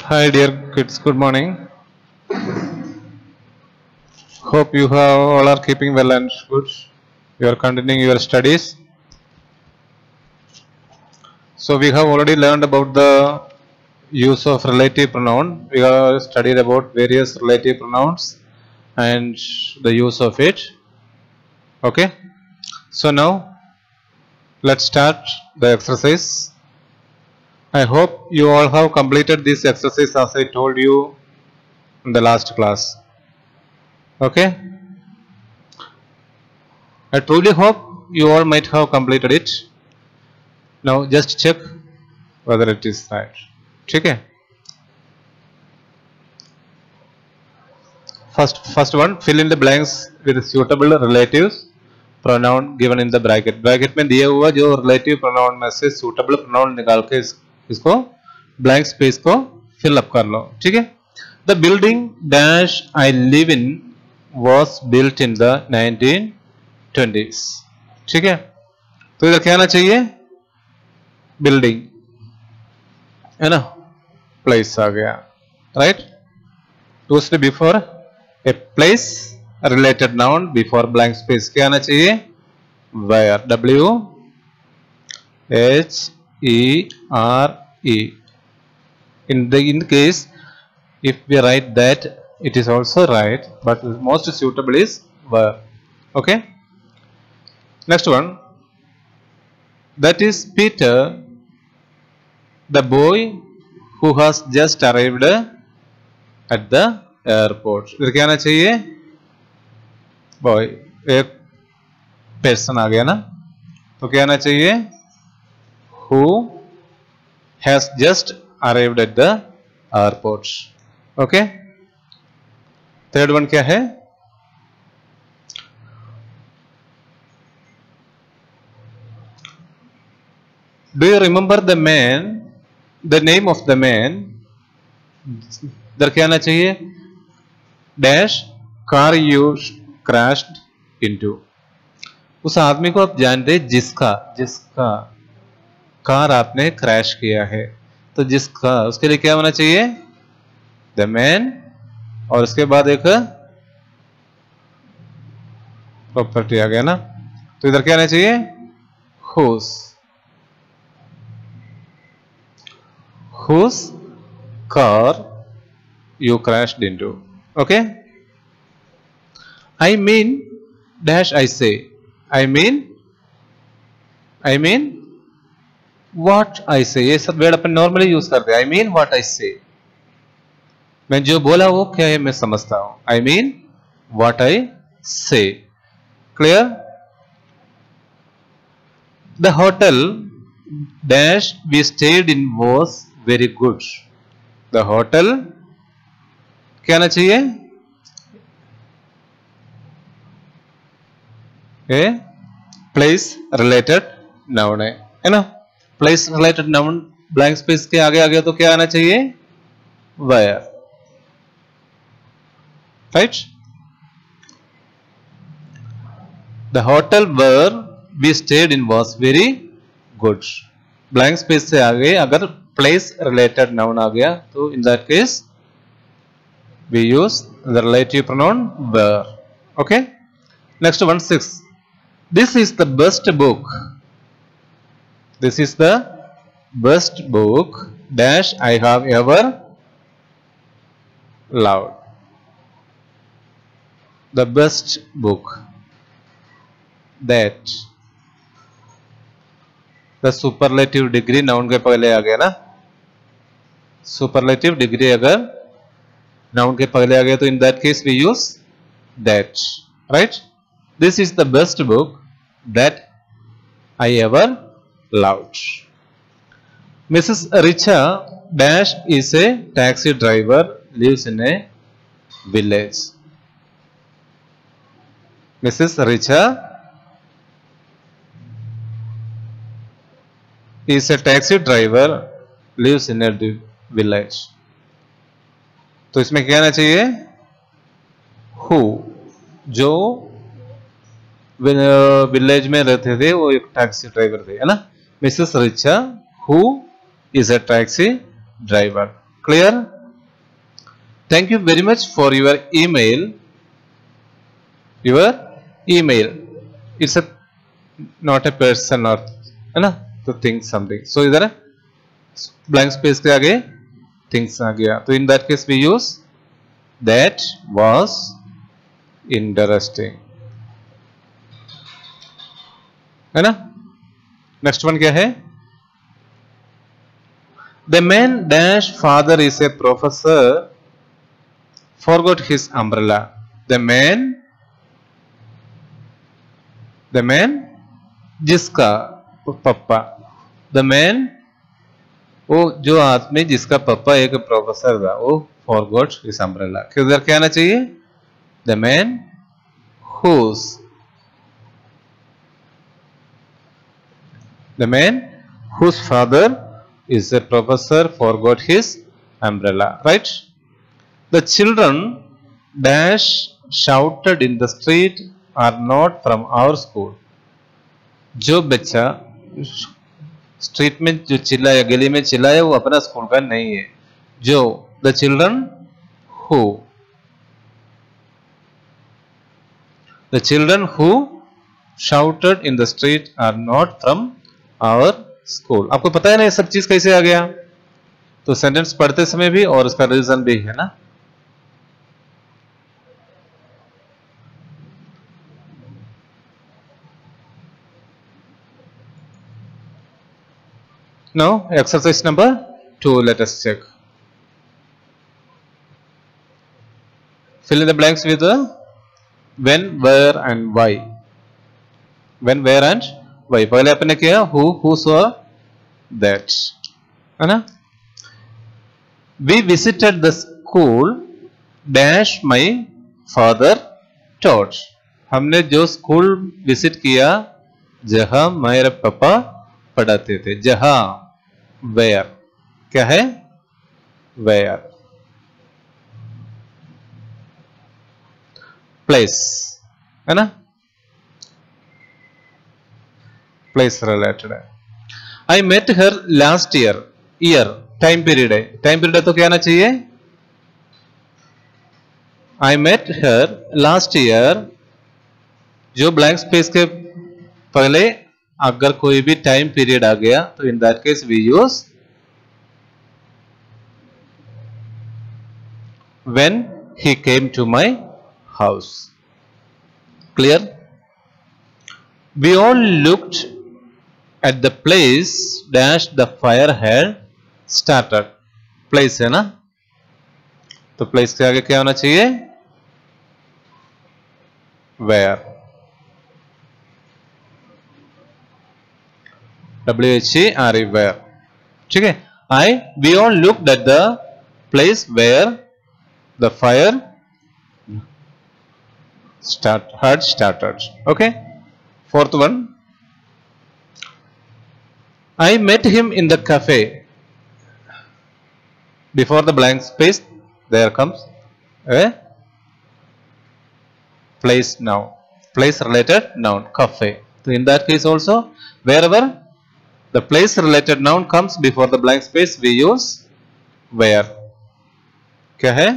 Hi dear kids, good morning. Hope you have all are keeping well and good. You are continuing your studies. So we have already learned about the use of relative pronoun. We have studied about various relative pronouns and the use of it. Okay. So now let's start the exercise. I hope you all have completed this exercise as I told you in the last class. Okay. I truly hope you all might have completed it. Now just check whether it is right. Okay. First one, fill in the blanks with suitable relatives pronoun given in the bracket. Bracket में दिया हुआ जो relative pronoun में से suitable pronoun निकाल के इसको blank space को fill up कर लो. ठीक है. The building dash I live in was built in the 1920s. ठीक है. तो इधर क्या आना चाहिए? Building है ना, place आ गया, right? दूसरे before a place, a related noun before blank space क्या आना चाहिए? Where, W H E R E. In case if we write that, it is also right, but the most suitable is where. Okay. Next one, that is Peter, the boy who has just arrived at the airport. इधर क्या आना चाहिए? Boy, एक person आ गया ना, तो क्या आना चाहिए? Who has just arrived at the airport. Okay. Third one क्या है? Do you remember the man? The name of the man. इधर क्या आना चाहिए? Dash car you crashed into. उस आदमी को आप जानते हैं जिसका कार आपने क्रैश किया है, तो जिसका, उसके लिए क्या होना चाहिए? The man, और उसके बाद एक प्रॉपर्टी आ गया ना, तो इधर क्या आना चाहिए? Whose car you crashed into. Okay. I mean dash I say. I mean what I say. ये सब वर्ड अपन नॉर्मली यूज करते हैं. I mean what I say. मैं जो बोला वो क्या है मैं समझता हूं. I mean what I say. Clear? The hotel dash we stayed in was very good. The hotel क्या आना चाहिए? A place related noun है ना. Place related noun blank space के आगे आ गया तो क्या आना चाहिए? Where. Right? The hotel where we stayed in was very good. Blank space से आगे अगर place related noun आ गया तो in that case we use the relative pronoun where. Okay. Next one, 6. This is the best book. This is the best book dash I have ever loved. The best book that. The superlative degree noun के पहले आ गया ना. Superlative degree अगर noun के पहले आ गया तो in that case we use that. Right? This is the best book that I ever loved. Mrs. Richa dash is a taxi driver, lives in a village. Mrs. Richa is a taxi driver, lives in a village. तो इसमें क्या आना चाहिए? Who, जो village में रहते थे वो एक टैक्सी ड्राइवर थे, है ना. Mrs Richa who is a taxi driver. Clear? Thank you very much for your email. Your email. It's a not a person or है ना, तो think something. So इधर blank space के आगे things आ गया. तो in that case we use that was interesting. है ना? Next one क्या है? The man dash father is a professor forgot his umbrella. The man जिसका पप्पा, the man वो जो आदमी जिसका पापा एक प्रोफेसर था वो forgot his umbrella. किधर क्या आना चाहिए? The man whose father is a professor forgot his umbrella. Right? The children dash shouted in the street are not from our school. जो बच्चा स्ट्रीट में जो चिल्लाया, गली में चिल्लाया, वो अपना स्कूल का नहीं है. जो the children who shouted in the street are not from our school. आपको पता है ना ये सब चीज कैसे आ गया? तो सेंटेंस पढ़ते समय भी और उसका रीजन भी है ना. Now exercise number 2, let us check. Fill in the blanks with the when, where and why. When, where and why. पहले आपने किया who, whose or that, है ना. We visited the school dash my father taught. हमने जो school visit किया जहां मेरे पापा पढ़ाते थे. जहां where क्या है? where. place है ना, place related है. I met her last year. year time period है. time period है तो क्या आना चाहिए? I met her last year. जो blank space के पहले अगर कोई भी टाइम पीरियड आ गया तो in that case we use when he came to my house. Clear? We all looked at the place dash the fire had started. Place है ना, तो प्लेस के आगे क्या होना चाहिए? वेयर. WHERE where. ठीक है. we all looked at the place where the fire had started. Okay. Fourth one. I met him in the cafe. Before the blank space there comes a place noun, place related noun, cafe. So in that case also wherever the place related noun comes before the blank space we use where. क्या है?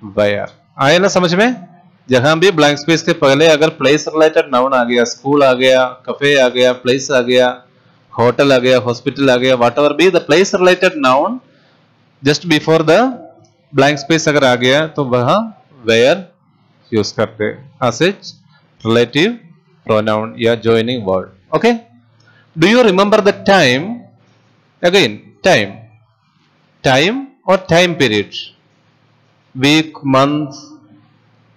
where. आया ना समझ में? जहां भी blank space के पहले अगर place related noun आ गया, स्कूल आ गया, cafe आ गया, place आ गया, होटल आ गया, हॉस्पिटल आ गया, whatever be the place related noun just before the blank space अगर आ गया तो वहां where यूज करते as a relative pronoun या joining word. Okay. Do you remember the time? Again, time or time period, week, month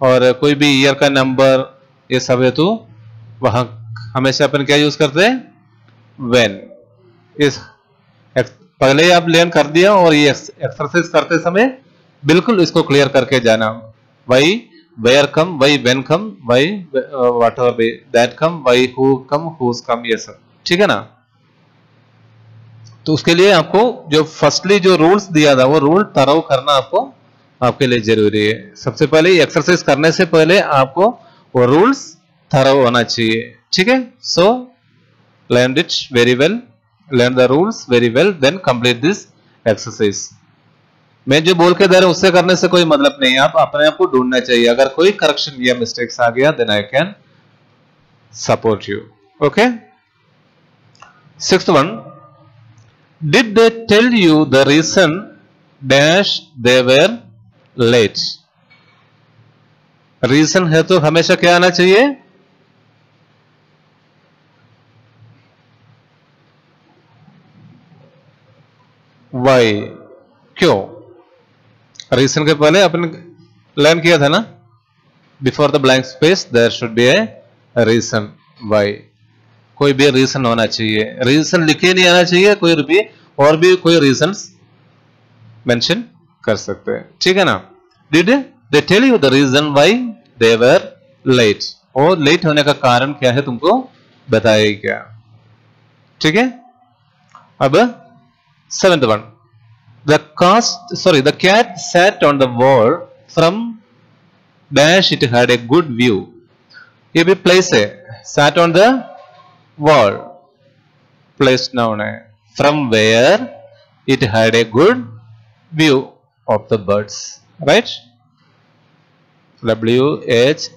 और कोई भी year का नंबर, ये सब है तो वहां हमेशा अपन क्या यूज करते हैं? when. इस पहले ही आप लर्न कर दिया और ये एक्सरसाइज करते समय बिल्कुल इसको क्लियर करके जाना. why, where come, why when come, why whatever be that come, why who come, who's come, ये सब. ठीक है ना. तो उसके लिए आपको जो फर्स्टली जो रूल्स दिया था वो रूल तरह करना आपको आपके लिए जरूरी है. सबसे पहले एक्सरसाइज करने से पहले आपको वो रूल्स तरह होना चाहिए. ठीक है. So learn it very well, learn the rules very well, then complete this exercise. मैं जो बोल के दे रहा हूं उससे करने से कोई मतलब नहीं है, आप अपने आप को ढूंढना चाहिए। अगर कोई करेक्शन या मिस्टेक्स आ गया then I can support you. Okay, sixth one, did they tell you the reason dash they were late. Reason है तो हमेशा क्या आना चाहिए? वाई, क्यों? रीजन के पहले अपन लर्न किया था ना, before the blank space there should be a reason. Why, कोई भी रीजन होना चाहिए, रीजन लिखे नहीं आना चाहिए, कोई भी और भी कोई रीजन मेंशन कर सकते हैं, ठीक है ना। Did they tell you the reason why they were late, और लेट होने का कारण क्या है तुमको बताया क्या, ठीक है। अब seventh one, the cat sat on the wall from dash it had a good view। ये भी प्लेस है, sat on the wall place noun है, from where it had a good view of the birds, right? W-H-E-R-E,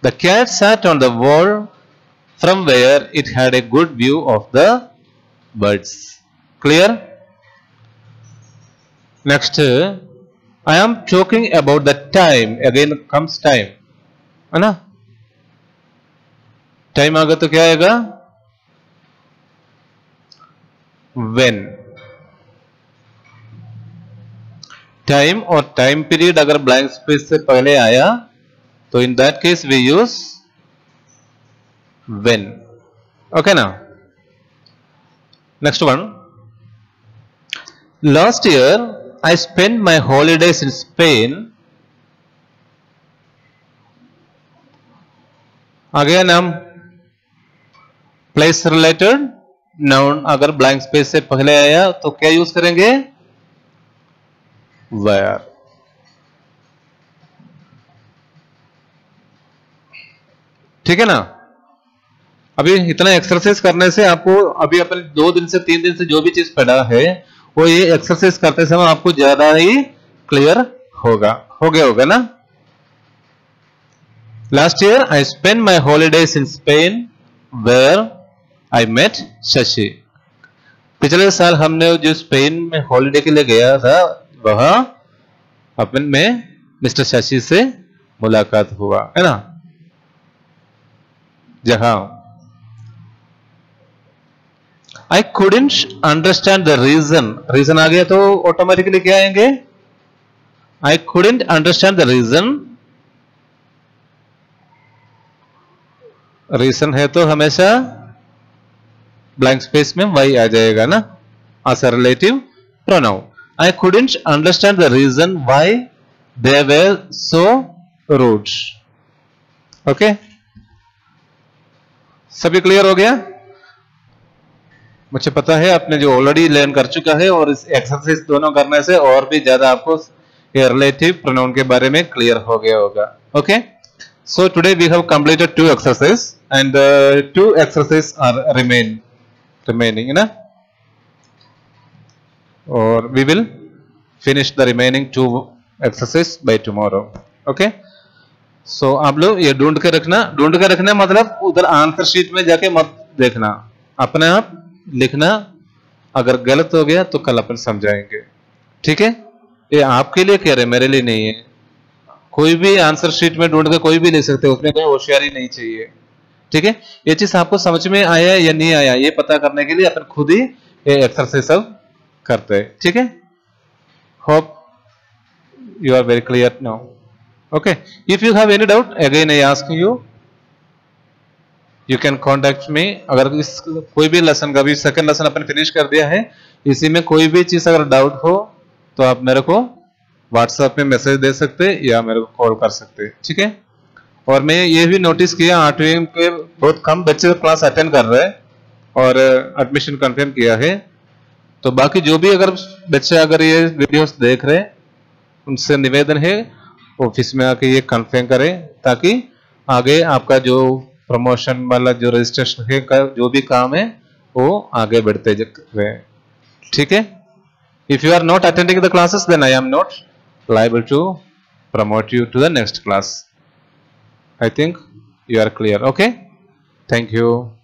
the cat sat on the wall from where it had a good view of the birds। Clear? Next, I am talking about the time, again comes time, है ना। Time आएगा तो क्या आएगा? when। Time और time period अगर blank space से पहले आया तो in that case we use when। Okay ना। Next one, last year I spent my holidays in Spain। Again हम प्लेस रिलेटेड नाउन अगर ब्लैंक स्पेस से पहले आया तो क्या यूज करेंगे? where। ठीक है ना। अभी इतना एक्सरसाइज करने से आपको अभी अपने 2 दिन से 3 दिन से जो भी चीज पढ़ा है वो ये एक्सरसाइज करते समय आपको ज्यादा ही क्लियर होगा, हो गया होगा ना। Last year I spend my holidays in Spain where I met Shashi. पिछले साल हमने जो स्पेन में हॉलीडे के लिए गया था वहां अपन में मिस्टर शशि से मुलाकात हुआ, है ना। जहां I couldn't understand the reason, reason आ गया तो ऑटोमेटिकली क्या आएंगे? I couldn't understand the reason, reason है तो हमेशा ब्लैंक स्पेस में why आ जाएगा ना, as a relative pronoun। I couldn't understand the reason why they were so rude। Okay, सभी क्लियर हो गया? मुझे पता है आपने जो ऑलरेडी लर्न कर चुका है और इस एक्सरसाइज दोनों करने से और भी ज्यादा आपको रिलेटिव प्रोनाउन के बारे में क्लियर हो गया होगा। Okay, so today we have completed 2 exercise and 2 exercise are remaining ना, और we will finish the remaining 2 exercise by tomorrow. Okay, so आप लोग ये ढूंढ के रखना मतलब उधर आंसर शीट में जाके मत देखना, अपने आप लिखना। अगर गलत हो गया तो कल अपन समझाएंगे, ठीक है। ये आपके लिए कह रहे, मेरे लिए नहीं है। कोई भी आंसर शीट में ढूंढ के कोई भी लिख सकते, उसमें कोई होशियारी नहीं चाहिए, ठीक है। ये चीज आपको समझ में आया या नहीं आया ये पता करने के लिए अपन खुद ही ये एक्सरसाइज सब करते हैं, ठीक है। Hope you are very clear now. Okay, if you have any doubt again I ask you can contact me. अगर इस कोई भी लेसन का भी सेकंड लेसन अपन फिनिश कर दिया है, इसी में कोई भी चीज अगर डाउट हो तो आप मेरे को व्हाट्सएप में मैसेज दे सकते या मेरे को कॉल कर सकते, ठीक है। और मैं ये भी नोटिस किया 8वीं के बहुत कम बच्चे क्लास अटेंड कर रहे हैं और एडमिशन कंफर्म किया है। तो बाकी जो भी अगर बच्चे अगर ये वीडियोस देख रहे हैं उनसे निवेदन है ऑफिस में आके ये कंफर्म करें ताकि आगे आपका जो प्रमोशन वाला जो रजिस्ट्रेशन है का जो भी काम है वो आगे बढ़ते रहे, ठीक है। If you are not attending the classes, then I am not liable to promote you to the next class. I think you are clear. Okay. Thank you.